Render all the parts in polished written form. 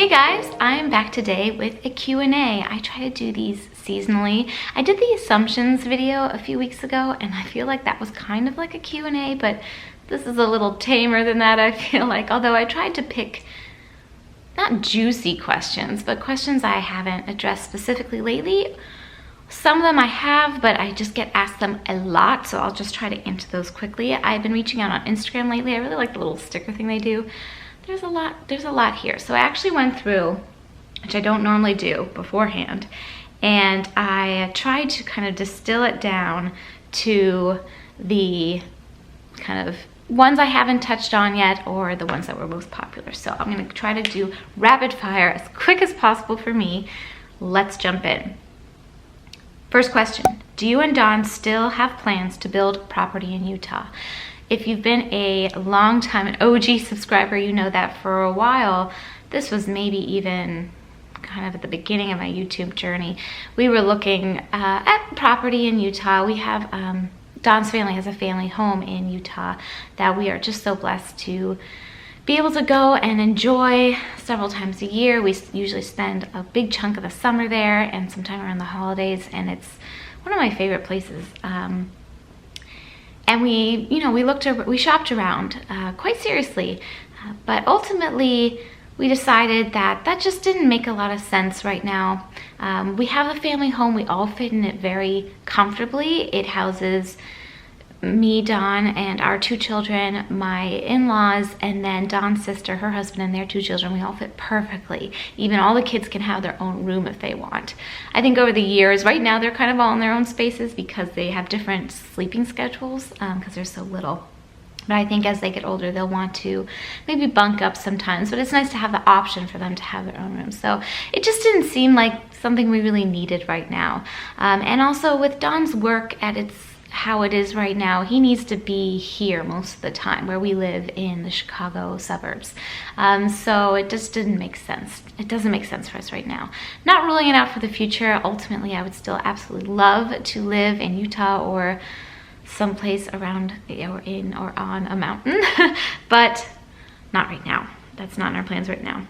Hey guys, I'm back today with a Q&A. I try to do these seasonally. I did the assumptions video a few weeks ago and I feel like that was kind of like a Q&A, but this is a little tamer than that, I feel like. Although I tried to pick not juicy questions, but questions I haven't addressed specifically lately. Some of them I have, but I just get asked them a lot, so I'll just try to answer those quickly. I've been reaching out on Instagram lately. I really like the little sticker thing they do. There's a lot here. So I actually went through, which I don't normally do beforehand, and I tried to kind of distill it down to the kind of ones I haven't touched on yet or the ones that were most popular. So I'm gonna try to do rapid fire as quick as possible for me. Let's jump in. First question, do you and Don still have plans to build property in Utah? If you've been a long time, an OG subscriber, you know that for a while, this was maybe even kind of at the beginning of my YouTube journey, we were looking at property in Utah. We have, Don's family has a family home in Utah that we are just so blessed to be able to go and enjoy several times a year. We usually spend a big chunk of the summer there and sometime around the holidays, and it's one of my favorite places. And we shopped around quite seriously, but ultimately we decided that that just didn't make a lot of sense right now. We have a family home, we all fit in it very comfortably. It houses me, Don, and our two children, my in-laws, and then Don's sister, her husband, and their two children. We all fit perfectly. Even all the kids can have their own room if they want. I think over the years, right now they're kind of all in their own spaces because they have different sleeping schedules because they're so little. But I think as they get older, they'll want to maybe bunk up sometimes, but it's nice to have the option for them to have their own room. So it just didn't seem like something we really needed right now. And also with Don's work at how it is right now, he needs to be here most of the time, where we live in the Chicago suburbs. So it just didn't make sense. It doesn't make sense for us right now. Not ruling it out for the future. Ultimately, I would still absolutely love to live in Utah or someplace around or on a mountain, but not right now. That's not in our plans right now.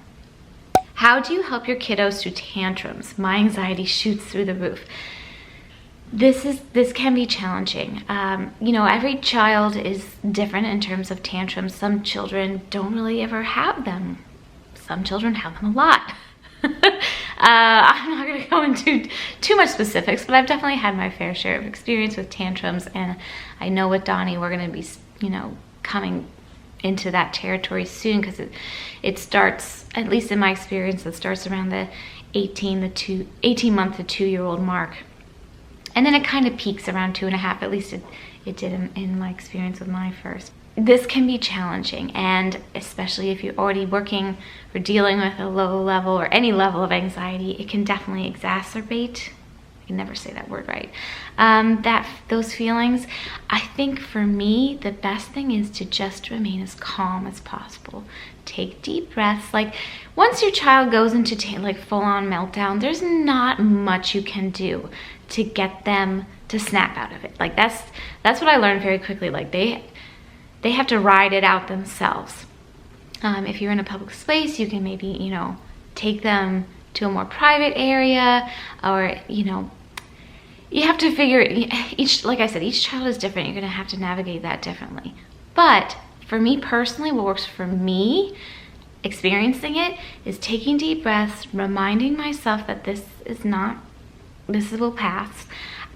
How do you help your kiddos through tantrums? My anxiety shoots through the roof. This can be challenging. Every child is different in terms of tantrums. Some children don't really ever have them. Some children have them a lot. I'm not going to go into too much specifics, but I've definitely had my fair share of experience with tantrums, and I know with Donnie we're going to be, coming into that territory soon, because it starts, at least in my experience, it starts around the 18-month to 2-year-old mark. And then it kind of peaks around 2.5, at least it did in my experience with my first. This can be challenging, and especially if you're already working or dealing with a low level or any level of anxiety, it can definitely exacerbate, I can never say that word right, those feelings. I think for me, the best thing is to just remain as calm as possible. Take deep breaths. Like, once your child goes into full-on meltdown, there's not much you can do to get them to snap out of it. Like, that's what I learned very quickly. Like, they have to ride it out themselves. If you're in a public space, you can maybe, take them to a more private area, or, you have to figure, like I said, each child is different. You're gonna have to navigate that differently. But for me personally, what works for me, experiencing it, is taking deep breaths, reminding myself that this will pass.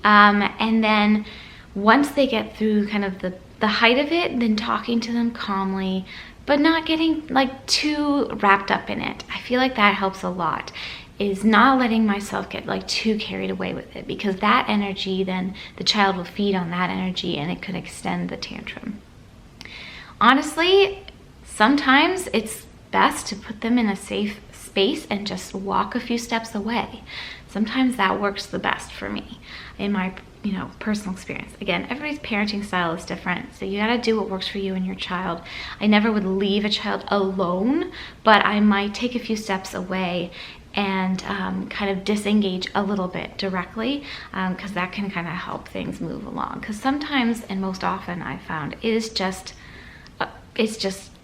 And then once they get through kind of the height of it, then talking to them calmly, but not getting too wrapped up in it. I feel like that helps a lot, is not letting myself get too carried away with it, because that energy, then the child will feed on that energy and it could extend the tantrum. Honestly, sometimes it's best to put them in a safe space and just walk a few steps away. Sometimes that works the best for me in my personal experience. Again, everybody's parenting style is different, so you gotta do what works for you and your child. I never would leave a child alone, but I might take a few steps away and kind of disengage a little bit directly, because that can kind of help things move along. Because sometimes, and most often, I found it's just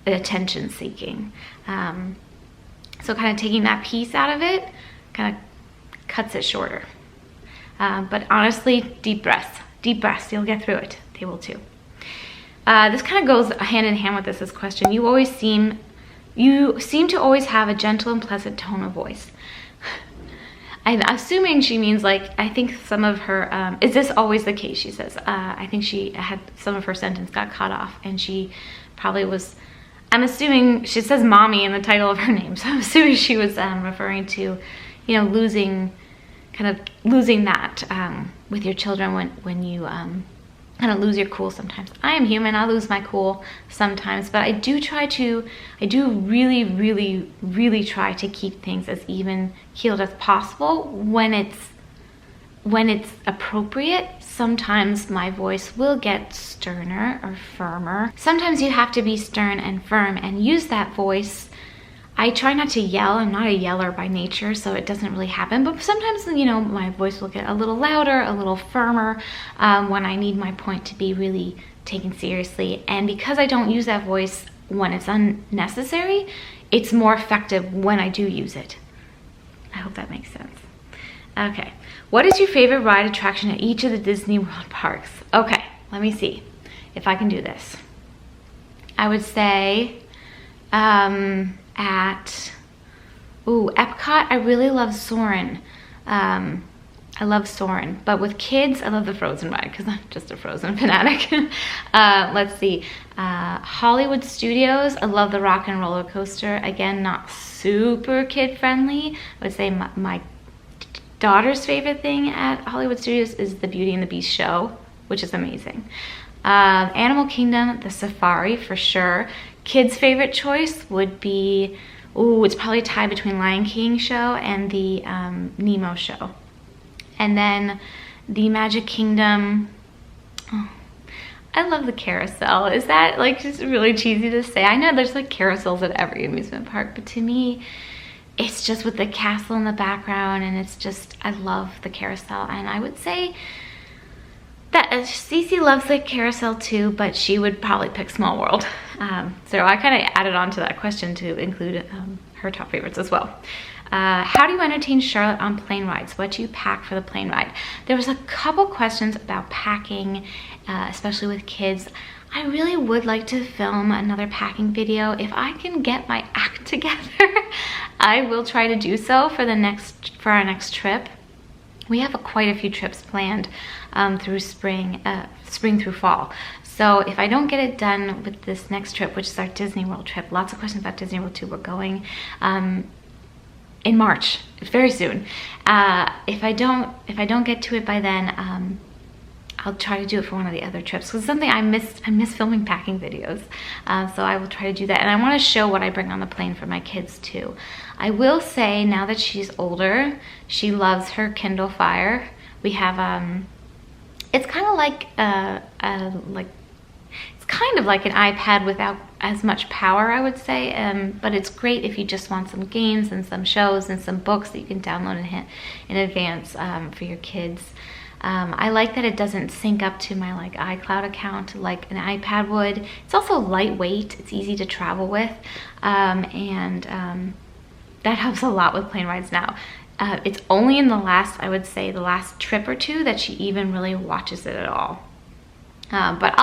attention seeking. So kind of taking that piece out of it kind of cuts it shorter. But honestly, deep breaths, you'll get through it. They will too. This kind of goes hand in hand with this question. You seem to always have a gentle and pleasant tone of voice. I'm assuming she means like, I think some of her, is this always the case? She says, I think she had some of her sentence got cut off, and she probably was, I'm assuming, she says mommy in the title of her name. So I'm assuming she was referring to, you know, losing that with your children when you kind of lose your cool sometimes. I am human, I lose my cool sometimes, but I do really, really, really try to keep things as even keeled as possible when it's appropriate. Sometimes my voice will get sterner or firmer. Sometimes you have to be stern and firm and use that voice. I try not to yell. I'm not a yeller by nature, so it doesn't really happen. But sometimes, you know, my voice will get a little louder, a little firmer when I need my point to be really taken seriously. And because I don't use that voice when it's unnecessary, it's more effective when I do use it. I hope that makes sense. Okay. What is your favorite ride attraction at each of the Disney World parks? Okay, let me see if I can do this. I would say at Epcot, I really love Soarin'. I love Soarin', but with kids, I love the Frozen ride because I'm just a Frozen fanatic. Let's see, Hollywood Studios, I love the Rock and Roller Coaster. Again, not super kid friendly. I would say my daughter's favorite thing at Hollywood Studios is the Beauty and the Beast show, which is amazing. Animal Kingdom, the safari for sure. Kids' favorite choice would be, it's probably a tie between Lion King show and the Nemo show. And then the Magic Kingdom, I love the carousel. Is that like just really cheesy to say? I know there's like carousels at every amusement park, but to me, it's just with the castle in the background, and it's just, I love the carousel. And I would say that Cece loves the carousel too, but she would probably pick Small World. So I kind of added on to that question to include her top favorites as well. How do you entertain Charlotte on plane rides? What do you pack for the plane ride? There was a couple questions about packing, especially with kids. I really would like to film another packing video. If I can get my act together, I will try to do so for our next trip. We have quite a few trips planned through spring through fall. So if I don't get it done with this next trip, which is our Disney World trip, lots of questions about Disney World too. We're going in March, very soon. If I don't get to it by then, I'll try to do it for one of the other trips. Because something I miss filming packing videos. So I will try to do that. And I want to show what I bring on the plane for my kids too. I will say now that she's older, she loves her Kindle Fire. We have it's kind of like kind of like an iPad without as much power, I would say, but it's great if you just want some games and some shows and some books that you can download in advance for your kids. I like that it doesn't sync up to my like iCloud account like an iPad would. It's also lightweight, it's easy to travel with, and that helps a lot with plane rides now. It's only in the last trip or two that she even really watches it at all. But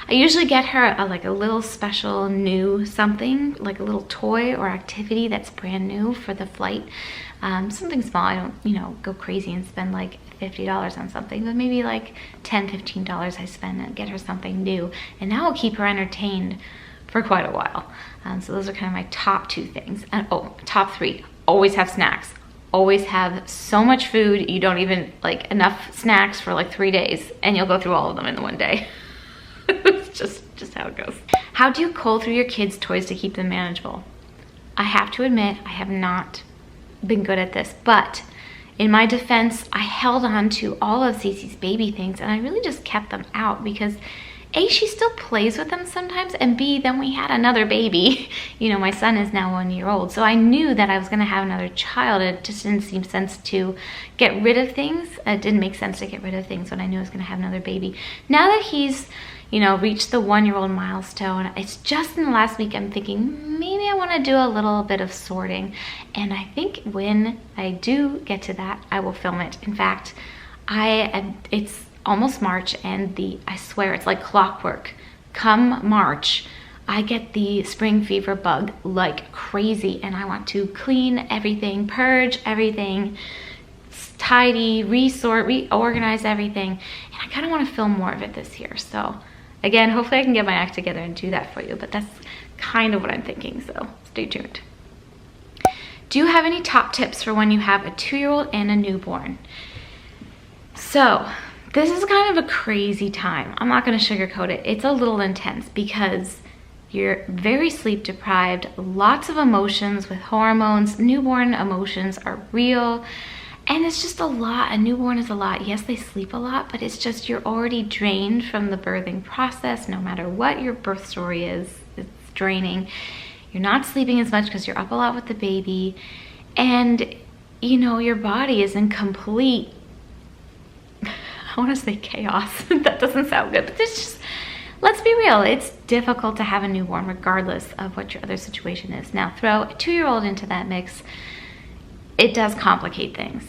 I usually get her like a little special new something, like a little toy or activity that's brand new for the flight. Something small. I don't, go crazy and spend like $50 on something, but maybe like $10, $15 I spend and get her something new. And that will keep her entertained for quite a while. So those are kind of my top two things. And top three, always have snacks. Always have so much food, you don't even like enough snacks for like 3 days, and you'll go through all of them in the one day. It's just how it goes. How do you cull through your kids' toys to keep them manageable? I have to admit, I have not been good at this, but in my defense, I held on to all of Cece's baby things, and I really just kept them out because A, she still plays with them sometimes, and B, then we had another baby. You know, my son is now 1 year old, so I knew that I was gonna have another child. It just didn't seem sense to get rid of things. It didn't make sense to get rid of things when I knew I was gonna have another baby. Now that he's, you know, reached the 1 year old milestone, it's just in the last week I'm thinking maybe I wanna do a little bit of sorting. And I think when I do get to that, I will film it. In fact, it's almost March, and I swear it's like clockwork. Come March, I get the spring fever bug like crazy, and I want to clean everything, purge everything, tidy, reorganize everything. And I kind of want to film more of it this year. So again, hopefully I can get my act together and do that for you, but that's kind of what I'm thinking, so stay tuned. Do you have any top tips for when you have a 2-year-old and a newborn? So this is kind of a crazy time. I'm not gonna sugarcoat it. It's a little intense because you're very sleep deprived, lots of emotions with hormones. Newborn emotions are real, and it's just a lot. A newborn is a lot. Yes, they sleep a lot, but it's just you're already drained from the birthing process. No matter what your birth story is, it's draining. You're not sleeping as much because you're up a lot with the baby, and you know, your body is in complete, I want to say chaos. That doesn't sound good, but it's just, let's be real. It's difficult to have a newborn regardless of what your other situation is. Now throw a 2-year-old into that mix, it does complicate things.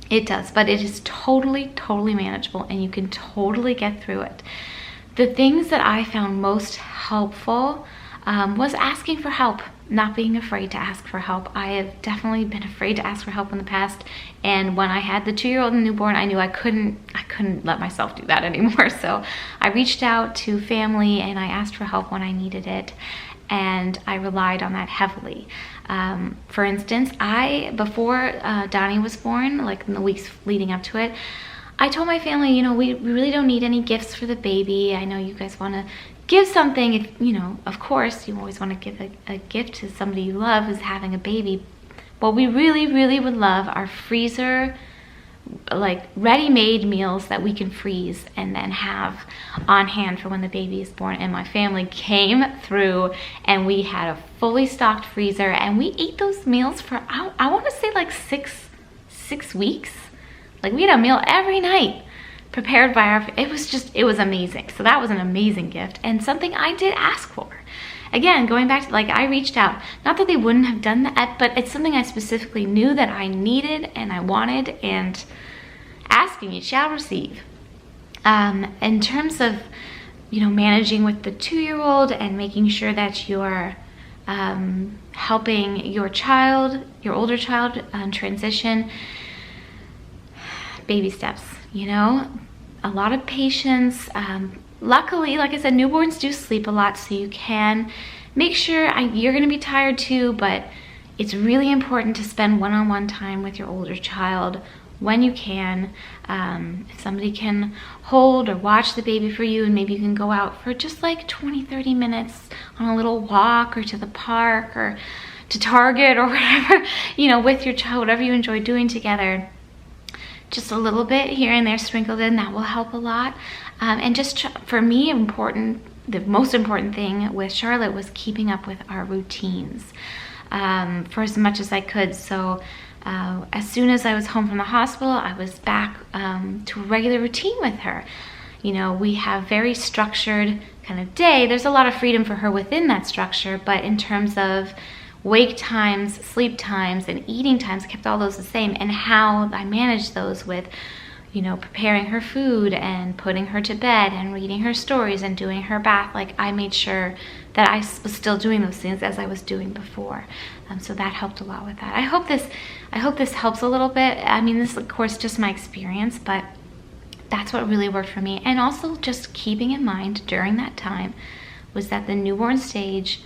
It does, but it is totally manageable, and you can totally get through it. The things that I found most helpful was asking for help, not being afraid to ask for help. I have definitely been afraid to ask for help in the past, and when I had the 2-year-old and newborn, I knew I couldn't let myself do that anymore. So I reached out to family and I asked for help when I needed it, and I relied on that heavily. For instance, before Donnie was born, like in the weeks leading up to it, I told my family, you know, we really don't need any gifts for the baby. I know you guys want to give something, if, you know, of course you always want to give a gift to somebody you love who's having a baby. What we really would love are freezer, like ready-made meals that we can freeze and then have on hand for when the baby is born. And my family came through, and we had a fully stocked freezer, and we ate those meals for I want to say like six weeks. Like we had a meal every night prepared by it was amazing. So that was an amazing gift, and something I did ask for. Again, going back to, like, I reached out, not that they wouldn't have done that, but it's something I specifically knew that I needed and I wanted, and asking you shall receive. In terms of, you know, managing with the 2-year-old and making sure that you're helping your child, your older child, transition, baby steps, you know, a lot of patience. Luckily, like I said, newborns do sleep a lot, so you can make sure, you're gonna be tired too, but it's really important to spend one-on-one time with your older child when you can. If somebody can hold or watch the baby for you, and maybe you can go out for just like 20-30 minutes on a little walk, or to the park, or to Target, or whatever, you know, with your child, whatever you enjoy doing together. Just a little bit here and there sprinkled in, that will help a lot. And just for me, the most important thing with Charlotte was keeping up with our routines for as much as I could. So as soon as I was home from the hospital, I was back to a regular routine with her. You know, we have very structured kind of day. There's a lot of freedom for her within that structure, but in terms of wake times, sleep times, and eating times, kept all those the same. And how I managed those with, you know, preparing her food and putting her to bed and reading her stories and doing her bath. Like, I made sure that I was still doing those things as I was doing before. So that helped a lot with that. I hope this helps a little bit. I mean, this is of course just my experience, but that's what really worked for me. And also just keeping in mind during that time was that the newborn stage,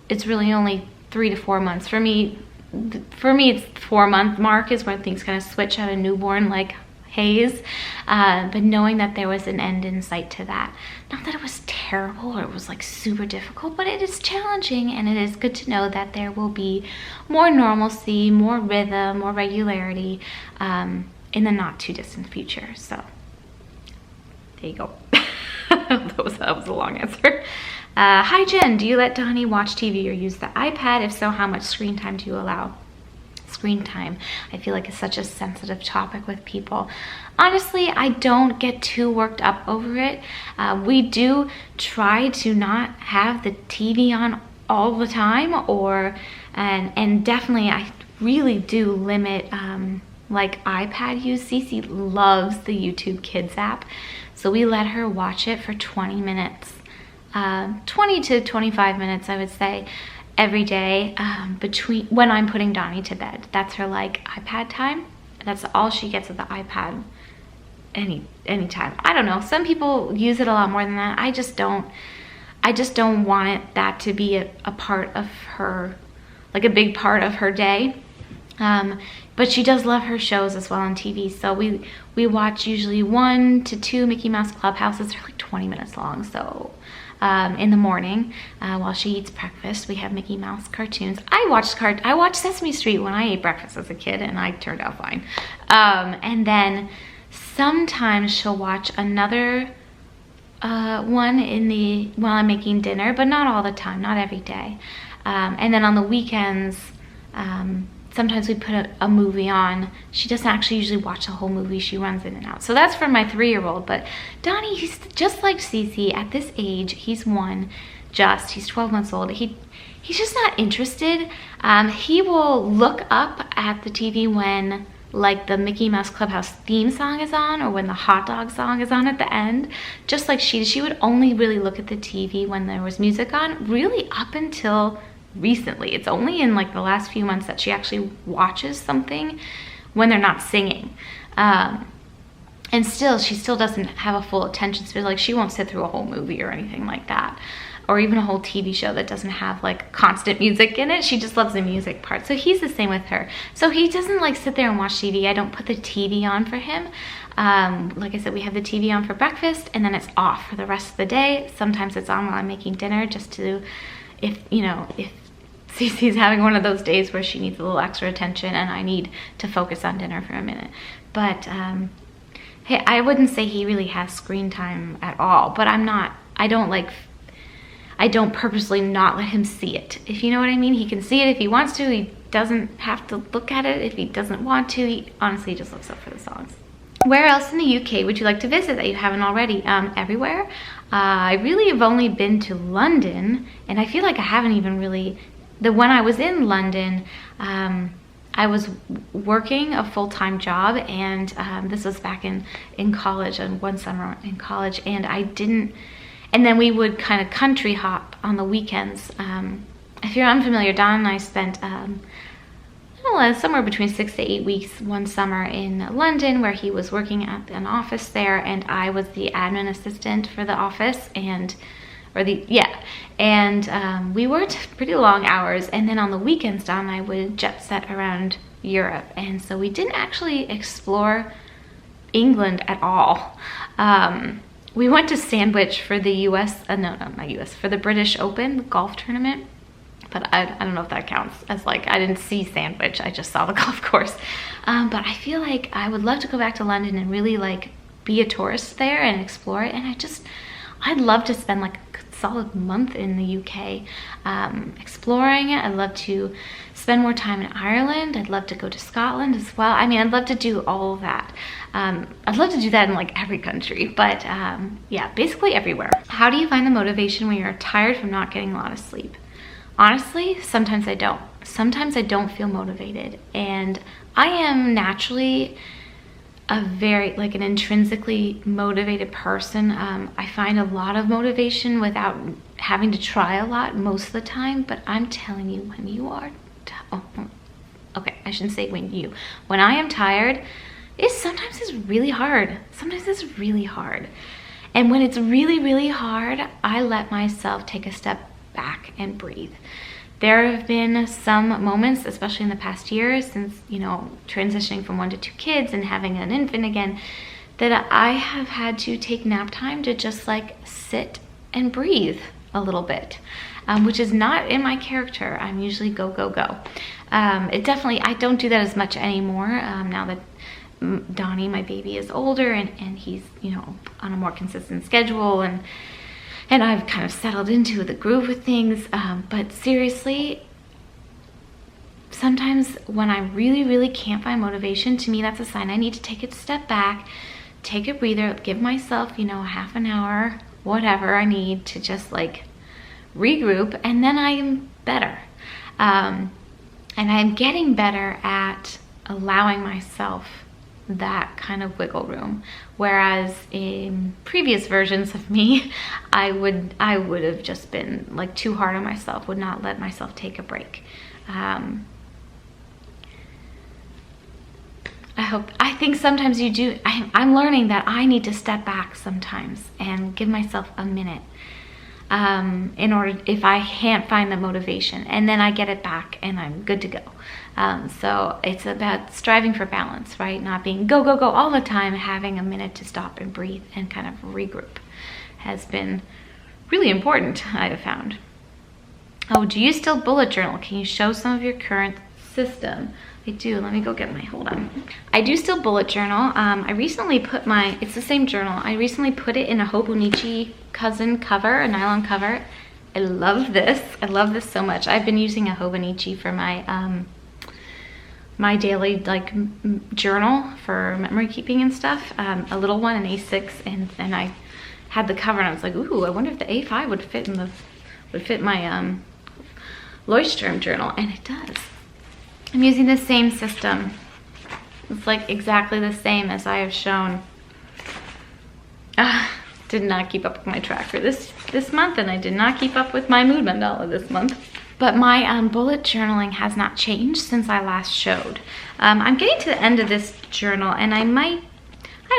it's really only 3 to 4 months. For me, it's 4-month mark is when things kind of switch out of newborn like haze. But knowing that there was an end in sight to that. Not that it was terrible or it was like super difficult, but it is challenging, and it is good to know that there will be more normalcy, more rhythm, more regularity in the not too distant future. So there you go. That was a long answer. Hi Jen, do you let Donnie watch TV or use the iPad? If so, how much screen time do you allow? Screen time, I feel like, is such a sensitive topic with people. Honestly, I don't get too worked up over it. We do try to not have the TV on all the time, and definitely I really do limit like iPad use. Cece loves the YouTube Kids app, so we let her watch it for 20 minutes, 20 to 25 minutes, I would say, every day, between when I'm putting Donnie to bed. That's her like iPad time. That's all she gets of the iPad anytime. I don't know, some people use it a lot more than that. I just don't want that to be a part of her, like a big part of her day. But she does love her shows as well on TV. So we watch usually 1 to 2 Mickey Mouse Clubhouses. They're like 20 minutes long. So in the morning, while she eats breakfast, we have Mickey Mouse cartoons. I watched Sesame Street when I ate breakfast as a kid, and I turned out fine. And then sometimes she'll watch another one while I'm making dinner, but not all the time, not every day. And then on the weekends, sometimes we put a movie on. She doesn't actually usually watch the whole movie. She runs in and out. So that's for my 3-year-old. But Donnie, he's just like Cece. At this age, he's 12 months old. He's just not interested. He will look up at the TV when like the Mickey Mouse Clubhouse theme song is on, or when the hot dog song is on at the end. Just like she would only really look at the TV when there was music on, really up until recently. It's only in like the last few months that she actually watches something when they're not singing. And she still doesn't have a full attention span. Like, she won't sit through a whole movie or anything like that, or even a whole TV show that doesn't have like constant music in it. She just loves the music part. So he's the same with her. So he doesn't like sit there and watch TV. I don't put the TV on for him. Like I said, we have the TV on for breakfast, and then it's off for the rest of the day. Sometimes it's on while I'm making dinner, just to, if Cece's having one of those days where she needs a little extra attention and I need to focus on dinner for a minute. But hey, I wouldn't say he really has screen time at all, but I don't purposely not let him see it, if you know what I mean. He can see it if he wants to. He doesn't have to look at it if he doesn't want to. He honestly just looks up for the songs. Where else in the UK would you like to visit that you haven't already? Everywhere. I really have only been to London, and I feel like I haven't even really... When I was in London, I was working a full-time job, and this was back in college, and one summer in college, and and then we would kind of country hop on the weekends. If you're unfamiliar, Don and I spent somewhere between 6 to 8 weeks one summer in London, where he was working at an office there, and I was the admin assistant for the office, and we worked pretty long hours. And then on the weekends, Don and I would jet set around Europe, and so we didn't actually explore England at all. We went to Sandwich for the for the British Open, the golf tournament, but I don't know if that counts as, like, I didn't see Sandwich, I just saw the golf course. But I feel like I would love to go back to London and really like be a tourist there and explore it, and I'd love to spend like a solid month in the UK exploring it. I'd love to spend more time in Ireland. I'd love to go to Scotland as well. I mean, I'd love to do all of that. I'd love to do that in like every country, but yeah, basically everywhere. How do you find the motivation when you're tired from not getting a lot of sleep? Honestly, sometimes I don't. Sometimes I don't feel motivated, and I am naturally an intrinsically motivated person. I find a lot of motivation without having to try a lot most of the time, but I'm telling you, when you are, I shouldn't say when I am tired, sometimes it's really hard. Sometimes it's really hard. And when it's really, really hard, I let myself take a step back and breathe. There have been some moments, especially in the past year, since, transitioning from 1 to 2 kids and having an infant again, that I have had to take nap time to just like sit and breathe a little bit, which is not in my character. I'm usually go, go, go. I don't do that as much anymore now that Donnie, my baby, is older and he's, you know, on a more consistent schedule, and I've kind of settled into the groove with things. But seriously, sometimes when I really, really can't find motivation, to me, that's a sign I need to take a step back, take a breather, give myself, you know, half an hour, whatever I need to just like regroup, and then I am better. And I'm getting better at allowing myself that kind of wiggle room. Whereas in previous versions of me, I would have just been like too hard on myself, would not let myself take a break. I think sometimes you do. I'm learning that I need to step back sometimes and give myself a minute. In order, if I can't find the motivation, and then I get it back and I'm good to go. So it's about striving for balance, right? Not being go, go, go all the time. Having a minute to stop and breathe and kind of regroup has been really important, I have found. Oh, do you still bullet journal? Can you show some of your current system? I do. Let me go get my, hold on. I do still bullet journal. I recently put it's the same journal. I recently put it in a Hobonichi cousin cover, a nylon cover. I love this. I love this so much. I've been using a Hobonichi for my my daily like journal for memory keeping and stuff. A little one, an A6, and then I had the cover and I was like, ooh, I wonder if the A5 would fit my Leuchtturm journal, and it does. I'm using the same system. It's like exactly the same as I have shown. Did not keep up with my tracker this month, and I did not keep up with my mood mandala this month. But my bullet journaling has not changed since I last showed. I'm getting to the end of this journal, and I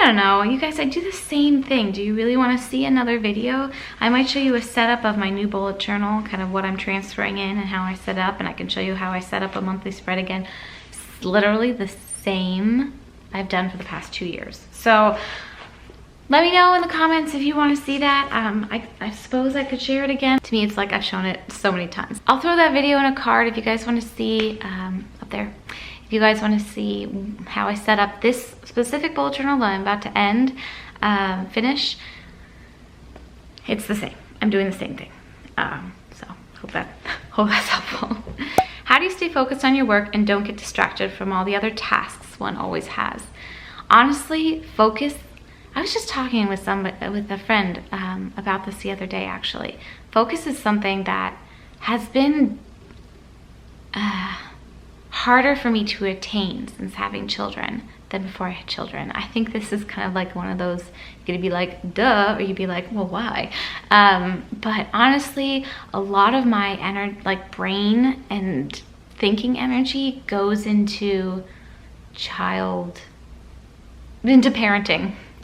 don't know, you guys, I do the same thing. Do you really want to see another video? I might show you a setup of my new bullet journal, kind of what I'm transferring in and how I set up, and I can show you how I set up a monthly spread again. It's literally the same I've done for the past 2 years. So let me know in the comments if you want to see that. I suppose I could share it again. To me, it's like I've shown it so many times. I'll throw that video in a card if you guys want to see up there. If you guys want to see how I set up this specific bullet journal that I'm about to finish, it's the same. I'm doing the same thing. So hope that's helpful. How do you stay focused on your work and don't get distracted from all the other tasks one always has? Honestly, focus. I was just talking with a friend about this the other day, actually. Focus is something that has been harder for me to attain since having children than before I had children. I think this is kind of like one of those, you're gonna be like, duh, or you'd be like, well, why? But honestly, a lot of my brain and thinking energy goes into parenting,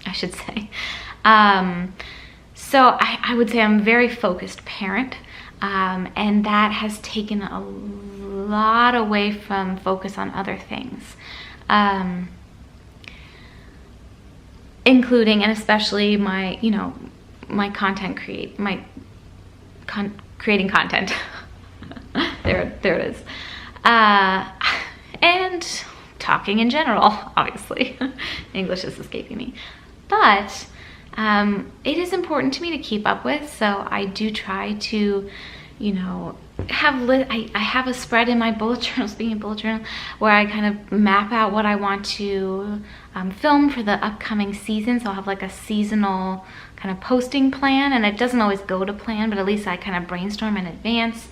I should say. So I would say I'm a very focused parent, and that has taken a lot away from focus on other things, including and especially my, my creating content. there it is, and talking in general, obviously. English is escaping me, but it is important to me to keep up with, so I do try to, I have a spread in my bullet journal, speaking of bullet journal, where I kind of map out what I want to film for the upcoming season. So I'll have like a seasonal kind of posting plan, and it doesn't always go to plan, but at least I kind of brainstorm in advance.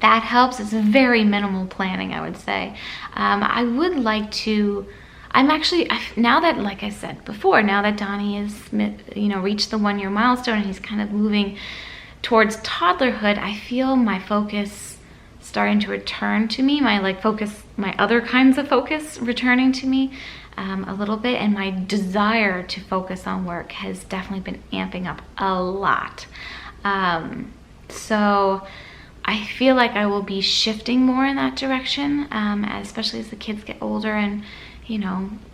That helps. It's very minimal planning, I would say. I would like to, now that, like I said before, now that Donnie has, reached the 1 year milestone and he's kind of moving towards toddlerhood, I feel my focus starting to return to me, my other kinds of focus returning to me a little bit, and my desire to focus on work has definitely been amping up a lot. So I feel like I will be shifting more in that direction, especially as the kids get older and,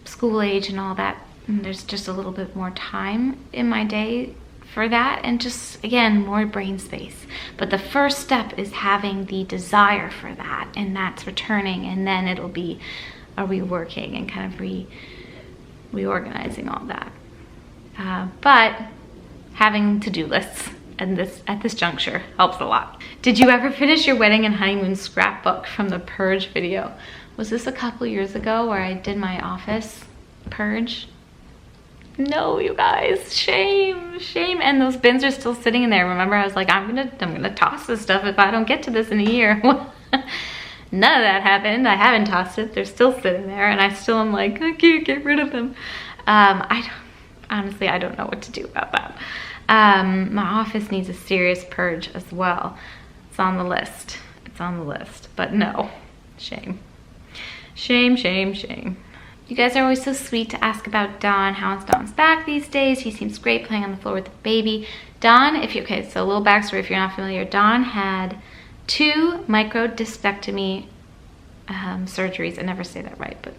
school age and all that. And there's just a little bit more time in my day for that, and just, again, more brain space. But the first step is having the desire for that, and that's returning, and then it'll be reworking and kind of reorganizing all that. But having to-do lists at this juncture helps a lot. Did you ever finish your wedding and honeymoon scrapbook from the Purge video? Was this a couple years ago where I did my office purge? No, you guys, shame. And those bins are still sitting in there. Remember, I was like, I'm gonna toss this stuff if I don't get to this in a year. None of that happened. I haven't tossed it. They're still sitting there, and I still am like, I can't get rid of them. Honestly, I don't know what to do about that. My office needs a serious purge as well. It's on the list. But no, shame. Shame. You guys are always so sweet to ask about Don. How's Don's back these days? He seems great playing on the floor with the baby. Don, okay, so a little backstory if you're not familiar. Don had 2 microdiscectomy surgeries. I never say that right, but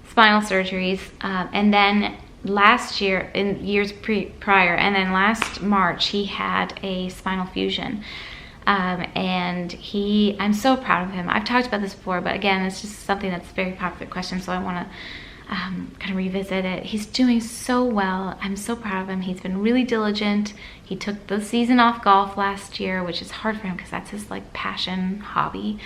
spinal surgeries. And then last year, in years prior, and then last March, he had a spinal fusion. And I'm so proud of him. I've talked about this before, but again, it's just something that's a very popular question, so I want to kind of revisit it. He's doing so well. I'm so proud of him. He's been really diligent. He took the season off golf last year, which is hard for him because that's his like passion hobby.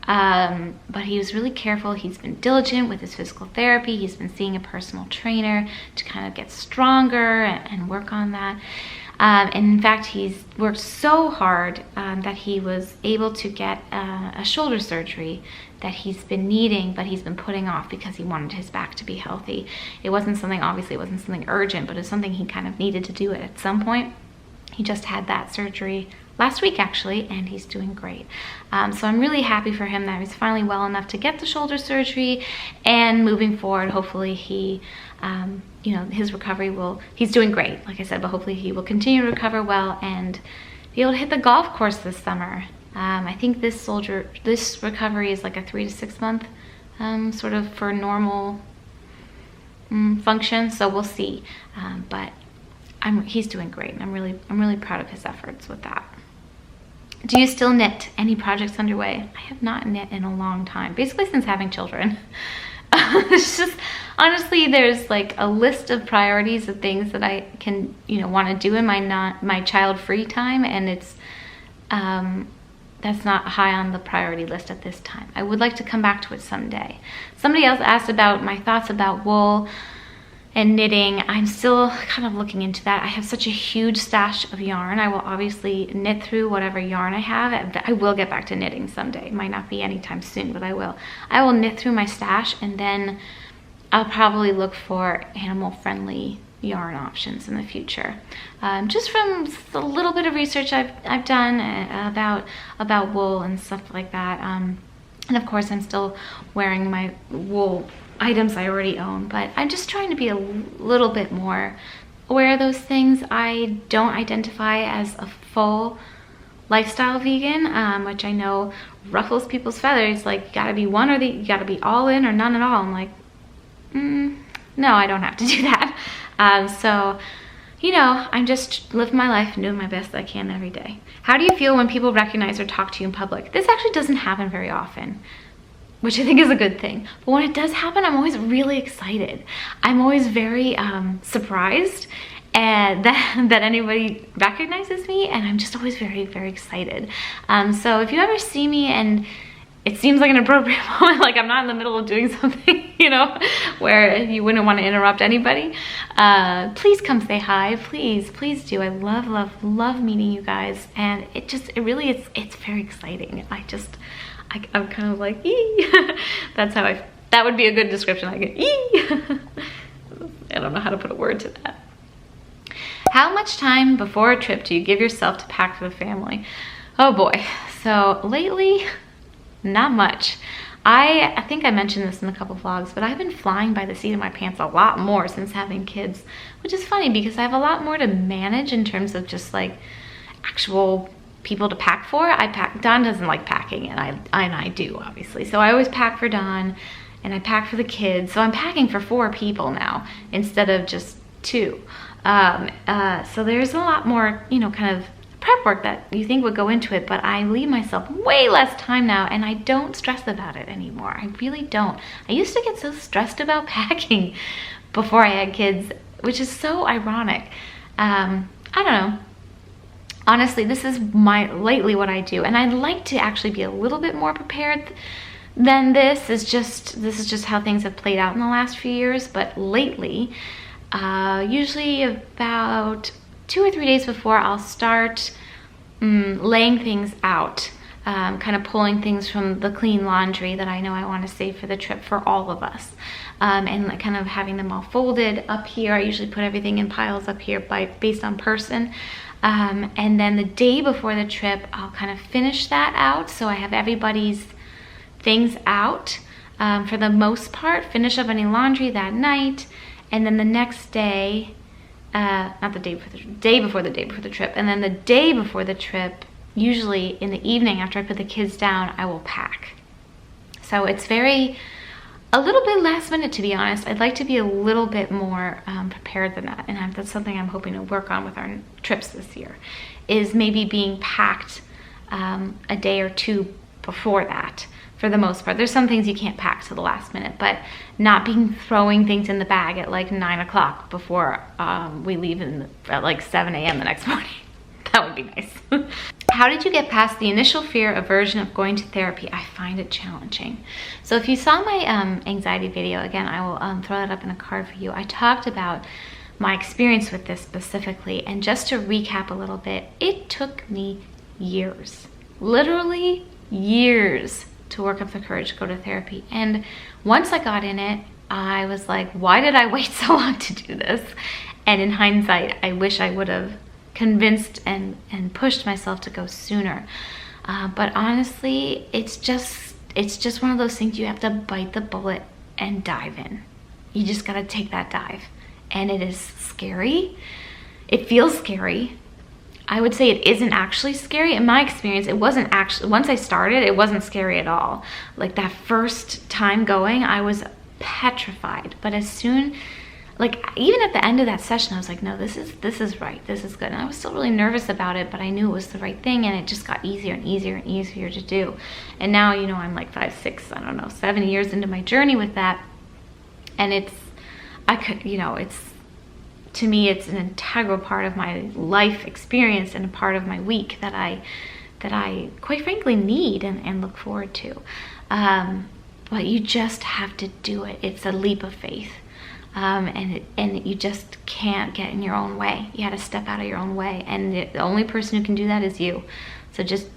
But he was really careful. He's been diligent with his physical therapy. He's been seeing a personal trainer to kind of get stronger and work on that. And in fact, he's worked so hard that he was able to get a shoulder surgery that he's been needing, but he's been putting off because he wanted his back to be healthy. Obviously it wasn't something urgent, but it's something he kind of needed to do it at some point. He just had that surgery last week actually, and he's doing great. So I'm really happy for him that he's finally well enough to get the shoulder surgery, and moving forward, hopefully he, his recovery he's doing great, like I said, but hopefully he will continue to recover well and be able to hit the golf course this summer. I think this recovery is like a 3 to 6 month sort of for normal function, so we'll see. But he's doing great, and I'm really proud of his efforts with that. Do you still knit? Any projects underway? I have not knit in a long time, basically since having children. It's just, honestly, there's like a list of priorities of things that I can, want to do in my child-free time, and it's that's not high on the priority list at this time. I would like to come back to it someday. Somebody else asked about my thoughts about wool and knitting. I'm still kind of looking into that. I have such a huge stash of yarn. I will obviously knit through whatever yarn I have. I will get back to knitting someday. It might not be anytime soon, but I will. I will knit through my stash, and then I'll probably look for animal-friendly yarn options in the future. Just from a little bit of research I've done about wool and stuff like that. And of course, I'm still wearing my wool items I already own, but I'm just trying to be a little bit more aware of those things. I don't identify as a full lifestyle vegan, which I know ruffles people's feathers. Like, you gotta be one or you gotta be all in or none at all. I'm like, no, I don't have to do that. So, I'm just living my life and doing my best that I can every day. How do you feel when people recognize or talk to you in public? This actually doesn't happen very often, which I think is a good thing. But when it does happen, I'm always really excited. I'm always very surprised that anybody recognizes me, and I'm just always very, very excited. So if you ever see me and it seems like an appropriate moment, like I'm not in the middle of doing something, where you wouldn't want to interrupt anybody, please come say hi. Please do. I love meeting you guys, and it's very exciting. I'm kind of like, ee. That would be a good description. I get, ee. I don't know how to put a word to that. How much time before a trip do you give yourself to pack for the family? Oh boy. So lately, not much. I think I mentioned this in a couple vlogs, but I've been flying by the seat of my pants a lot more since having kids, which is funny because I have a lot more to manage in terms of just like actual people to pack for. Don doesn't like packing, and I do, obviously. So I always pack for Don, and I pack for the kids. So I'm packing for 4 people now instead of just 2. So there's a lot more, kind of prep work that you think would go into it, but I leave myself way less time now, and I don't stress about it anymore. I really don't. I used to get so stressed about packing before I had kids, which is so ironic. I don't know. Honestly, this is lately what I do, and I'd like to actually be a little bit more prepared than this. This is just how things have played out in the last few years, but lately, usually about 2 or 3 days before, I'll start laying things out, kind of pulling things from the clean laundry that I know I want to save for the trip for all of us, and like kind of having them all folded up here. I usually put everything in piles up here based on person, and then the day before the trip, I'll kind of finish that out, so I have everybody's things out for the most part, finish up any laundry that night, and then the next day, not the day before the day before the trip, and then the day before the trip, usually in the evening after I put the kids down, I will pack. So it's a little bit last minute, to be honest. I'd like to be a little bit more prepared than that, and that's something I'm hoping to work on with our trips this year, is maybe being packed a day or two before that. For the most part, there's some things you can't pack to the last minute, but not throwing things in the bag at like 9 o'clock before we leave at like 7 a.m. the next morning. That would be nice. How did you get past the initial fear, aversion of going to therapy? I find it challenging. So if you saw my anxiety video, again, I will throw that up in a card for you. I talked about my experience with this specifically, and just to recap a little bit, it took me years, literally years, to work up the courage to go to therapy. And once I got in it, I was like, why did I wait so long to do this? And in hindsight, I wish I would have convinced and pushed myself to go sooner. But honestly, it's just one of those things you have to bite the bullet and dive in. You just gotta take that dive. And it is scary. It feels scary. I would say it isn't actually scary. In my experience, it wasn't actually, once I started, it wasn't scary at all. Like that first time going, I was petrified. But as soon, like even at the end of that session, I was like, no, this is right, this is good. And I was still really nervous about it, but I knew it was the right thing, and it just got easier and easier and easier to do. And now, you know, I'm like 5, 6, 7 years into my journey with that. And to me, it's an integral part of my life experience and a part of my week that I quite frankly need and look forward to. But you just have to do it. It's a leap of faith. And you just can't get in your own way. You got to step out of your own way. And the only person who can do that is you. So just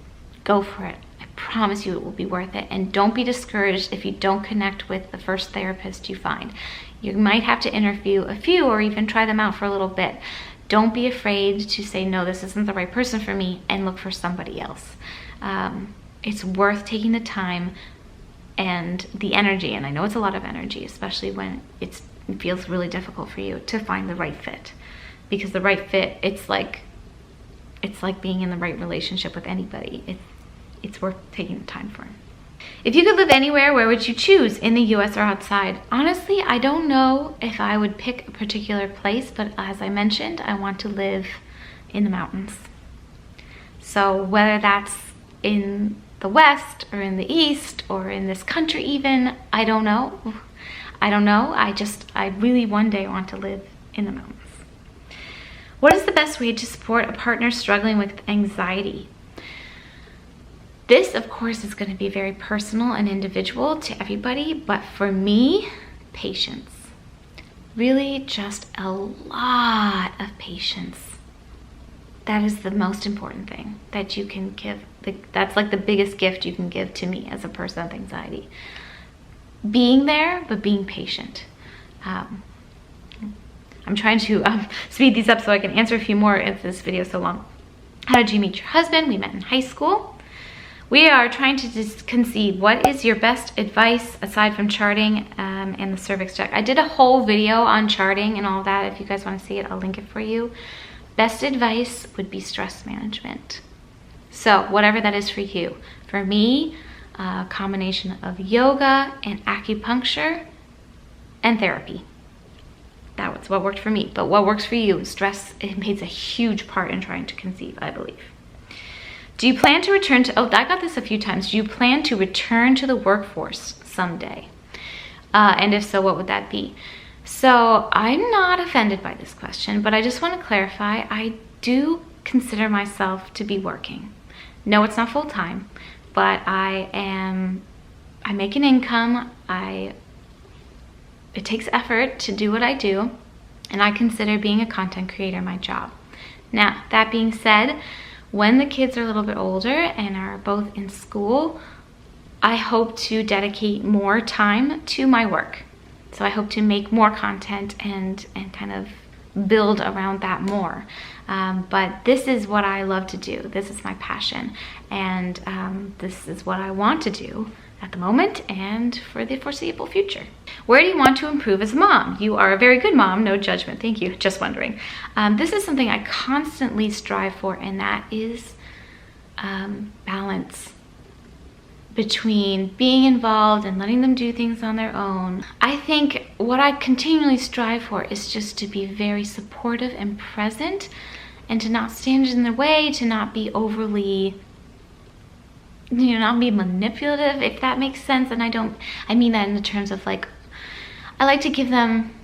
go for it. I promise you it will be worth it. And don't be discouraged if you don't connect with the first therapist you find. You might have to interview a few or even try them out for a little bit. Don't be afraid to say, no, this isn't the right person for me, and look for somebody else. It's worth taking the time and the energy, and I know it's a lot of energy, especially when it feels really difficult for you to find the right fit. Because the right fit, it's like being in the right relationship with anybody. It's worth taking the time for. If you could live anywhere, where would you choose, in the US or outside? Honestly, I don't know if I would pick a particular place, but as I mentioned, I want to live in the mountains. So whether that's in the West or in the East or in this country even, I don't know. I really one day want to live in the mountains. What is the best way to support a partner struggling with anxiety? This, of course, is going to be very personal and individual to everybody, but for me, patience. Really just a lot of patience. That is the most important thing that you can give. That's like the biggest gift you can give to me as a person with anxiety. Being there, but being patient. I'm trying to speed these up so I can answer a few more if this video is so long. How did you meet your husband? We met in high school. We are trying to just conceive, what is your best advice aside from charting and the cervix check? I did a whole video on charting and all that. If you guys want to see it, I'll link it for you. Best advice would be stress management. So whatever that is for you. For me, a combination of yoga and acupuncture and therapy. That was what worked for me. But what works for you? Stress, it plays a huge part in trying to conceive, I believe. Do you plan to return to, I got this a few times. Do you plan to return to the workforce someday? And if so, what would that be? So I'm not offended by this question, but I just want to clarify, I do consider myself to be working. No, it's not full time, but I make an income. It takes effort to do what I do, and I consider being a content creator my job. Now, that being said, when the kids are a little bit older and are both in school, I hope to dedicate more time to my work. So I hope to make more content and kind of build around that more. But this is what I love to do. This is my passion. And this is what I want to do at the moment and for the foreseeable future. Where do you want to improve as a mom? You are a very good mom, no judgment, thank you, just wondering. This is something I constantly strive for, and that is balance between being involved and letting them do things on their own. I think what I continually strive for is just to be very supportive and present, and to not stand in their way, to not be overly, not be manipulative, if that makes sense. And I mean that in the terms of like, I like to give them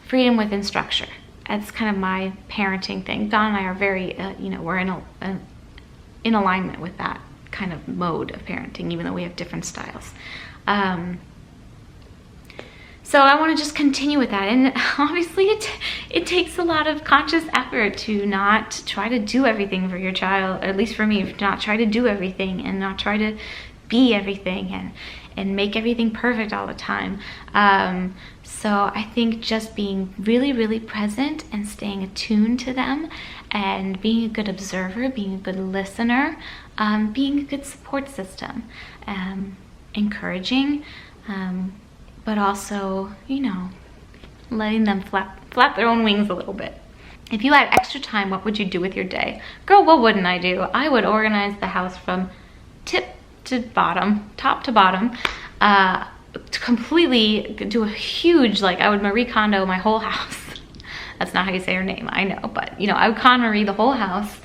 freedom within structure. That's kind of my parenting thing. Don and I are very, we're in alignment with that kind of mode of parenting, even though we have different styles. So I want to just continue with that. And obviously it takes a lot of conscious effort to not try to do everything for your child, at least for me, to not try to do everything and not try to be everything and make everything perfect all the time. So I think just being really, really present and staying attuned to them and being a good observer, being a good listener, being a good support system, encouraging, but also, letting them flap their own wings a little bit. If you had extra time, what would you do with your day? Girl, what wouldn't I do? I would organize the house from top to bottom, completely do a huge, I would Marie Kondo my whole house. That's not how you say her name, I know, but I would Con Marie the whole house.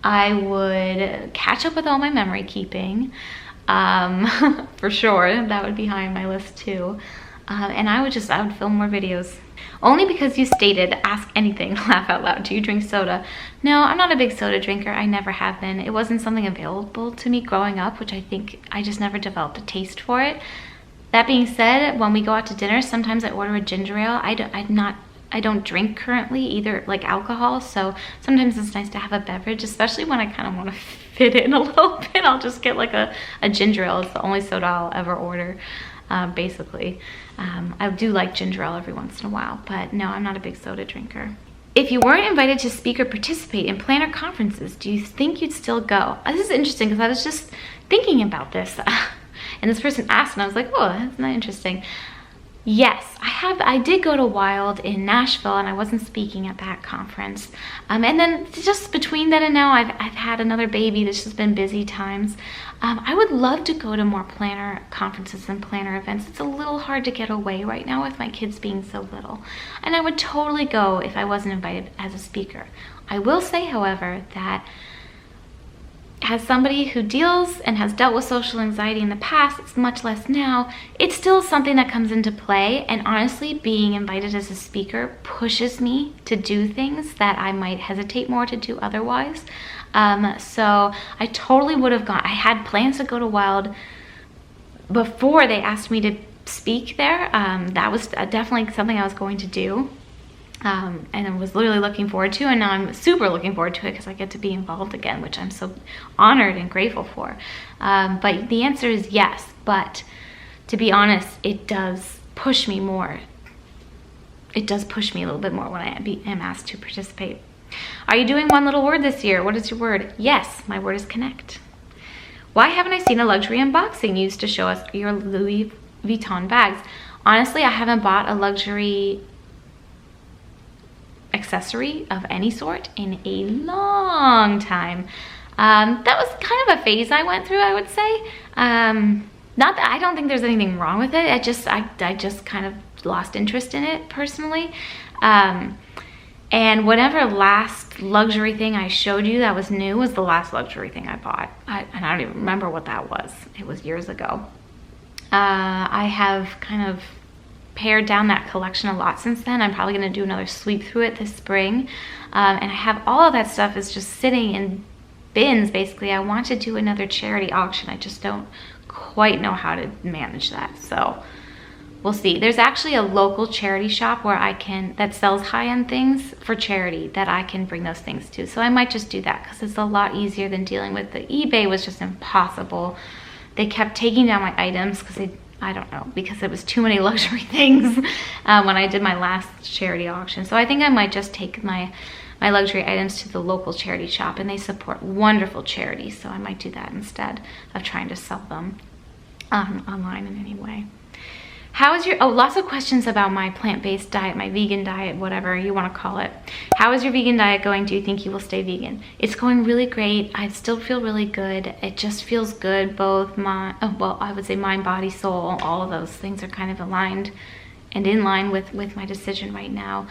I would catch up with all my memory keeping, for sure. That would be high on my list too. And I would film more videos. Only because you stated, ask anything, laugh out loud. Do you drink soda? No, I'm not a big soda drinker. I never have been. It wasn't something available to me growing up, which I think I just never developed a taste for it. That being said, when we go out to dinner, sometimes I order a ginger ale. I don't drink currently either, alcohol, so sometimes it's nice to have a beverage, especially when I kind of want to fit in a little bit. I'll just get a ginger ale. It's the only soda I'll ever order, basically. I do like ginger ale every once in a while, but no, I'm not a big soda drinker. If you weren't invited to speak or participate in planner conferences, do you think you'd still go? This is interesting because I was just thinking about this. And this person asked, and I was like, oh, that's not interesting. Yes, I did go to Wild in Nashville, and I wasn't speaking at that conference. And then just between then and now, I've had another baby. This has been busy times. I would love to go to more planner conferences and planner events. It's a little hard to get away right now with my kids being so little. And I would totally go if I wasn't invited as a speaker. I will say, however, that as somebody who deals and has dealt with social anxiety in the past, it's much less now, it's still something that comes into play. And honestly, being invited as a speaker pushes me to do things that I might hesitate more to do otherwise. So I totally would have gone. I had plans to go to Wild before they asked me to speak there. That was definitely something I was going to do. And I was literally looking forward to, and now I'm super looking forward to it because I get to be involved again, which I'm so honored and grateful for. But the answer is yes, but to be honest, it does push me more. It does push me a little bit more when I am asked to participate. Are you doing one little word this year? What is your word? Yes, my word is connect. Why haven't I seen a luxury unboxing? You used to show us your Louis Vuitton bags. Honestly, I haven't bought a luxury accessory of any sort in a long time. That was kind of a phase I went through, I would say. Not that I don't think there's anything wrong with it. I just kind of lost interest in it personally. And whatever last luxury thing I showed you that was new was the last luxury thing I bought. And I don't even remember what that was. It was years ago. I have kind of pared down that collection a lot since then. I'm probably going to do another sweep through it this spring. And I have all of that stuff is just sitting in bins, basically. I want to do another charity auction. I just don't quite know how to manage that. So we'll see. There's actually a local charity shop where that sells high-end things for charity that I can bring those things to. So I might just do that because it's a lot easier than dealing with the eBay. Was just impossible. They kept taking down my items because I don't know, because it was too many luxury things when I did my last charity auction. So I think I might just take my luxury items to the local charity shop, and they support wonderful charities. So I might do that instead of trying to sell them online in any way. How is your, lots of questions about my plant-based diet, my vegan diet, whatever you want to call it. How is your vegan diet going? Do you think you will stay vegan? It's going really great. I still feel really good. It just feels good, both I would say mind, body, soul, all of those things are kind of aligned and in line with my decision right now.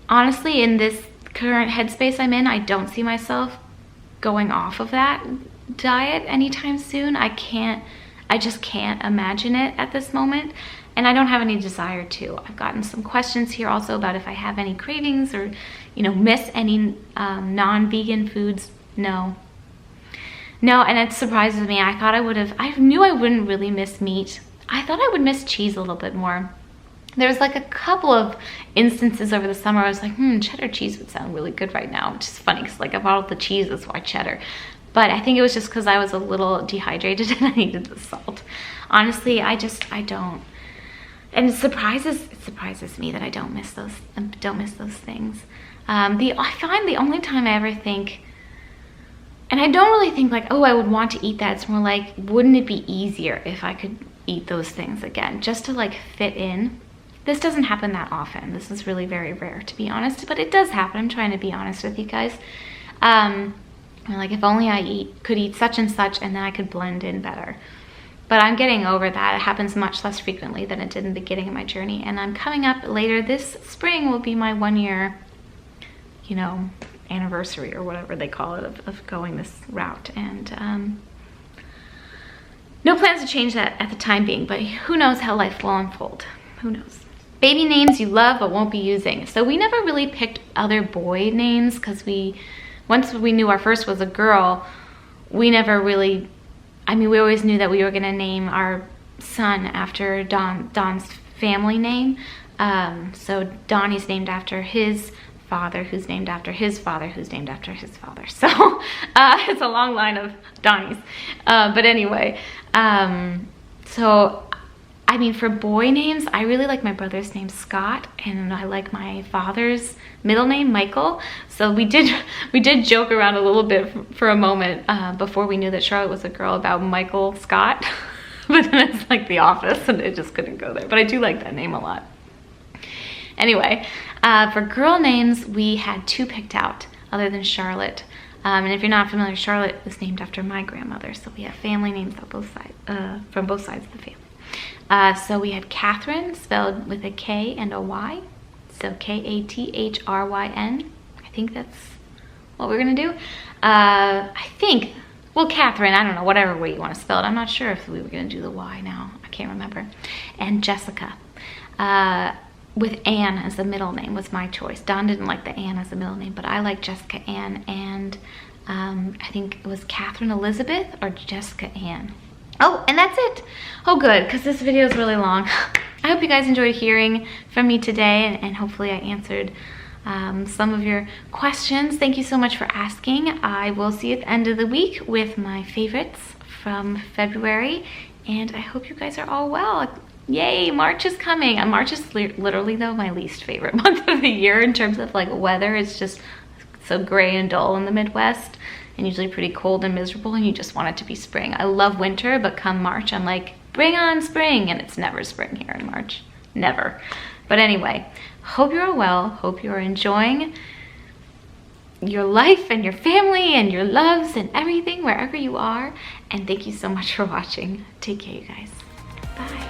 Honestly, in this current headspace I'm in, I don't see myself going off of that diet anytime soon. I just can't imagine it at this moment, and I don't have any desire to. I've gotten some questions here also about if I have any cravings or, miss any non-vegan foods. No, and it surprises me. I knew I wouldn't really miss meat. I thought I would miss cheese a little bit more. There was like a couple of instances over the summer I was like, cheddar cheese would sound really good right now, which is funny because like of all the cheeses, why cheddar? But I think it was just because I was a little dehydrated and I needed the salt. Honestly, I don't. And it surprises me that I don't miss those things. I find the only time I ever think, and I don't really think like, oh, I would want to eat that. It's more like, wouldn't it be easier if I could eat those things again, just to like fit in? This doesn't happen that often. This is really very rare, to be honest, but it does happen. I'm trying to be honest with you guys. Like if only I could eat such and such, and then I could blend in better. But I'm getting over that. It happens much less frequently than it did in the beginning of my journey. And I'm coming up later this spring will be my 1 year, anniversary or whatever they call it of going this route. And no plans to change that at the time being, but who knows how life will unfold. Who knows? Baby names you love but won't be using. So we never really picked other boy names because once we knew our first was a girl, we never really, we always knew that we were gonna name our son after Don's family name. So Donnie's named after his father, who's named after his father, who's named after his father. So it's a long line of Donnies. But anyway, for boy names, I really like my brother's name Scott, and I like my father's middle name Michael. So we did joke around a little bit for a moment before we knew that Charlotte was a girl about Michael Scott. But then it's like The Office, and it just couldn't go there. But I do like that name a lot. Anyway, for girl names, we had 2 picked out other than Charlotte. And if you're not familiar, Charlotte was named after my grandmother. So we have family names on both sides, from both sides of the family. So we had Catherine, spelled with a K and a Y. So Kathryn. I think that's what we're gonna do. Catherine, I don't know, whatever way you want to spell it. I'm not sure if we were gonna do the Y now. I can't remember. And Jessica, with Anne as the middle name was my choice. Don didn't like the Anne as the middle name, but I like Jessica Ann, and I think it was Catherine Elizabeth or Jessica Ann. Oh, and that's it. Oh, good, because this video is really long. I hope you guys enjoyed hearing from me today, and hopefully I answered some of your questions. Thank you so much for asking. I will see you at the end of the week with my favorites from February, and I hope you guys are all well. Yay, March is coming. March is literally, though, my least favorite month of the year in terms of like weather. It's just so gray and dull in the Midwest, and usually pretty cold and miserable, and you just want it to be spring. I love winter, but come March, I'm like, bring on spring, and it's never spring here in March. Never. But anyway, hope you're all well. Hope you're enjoying your life and your family and your loves and everything wherever you are. And thank you so much for watching. Take care, you guys. Bye.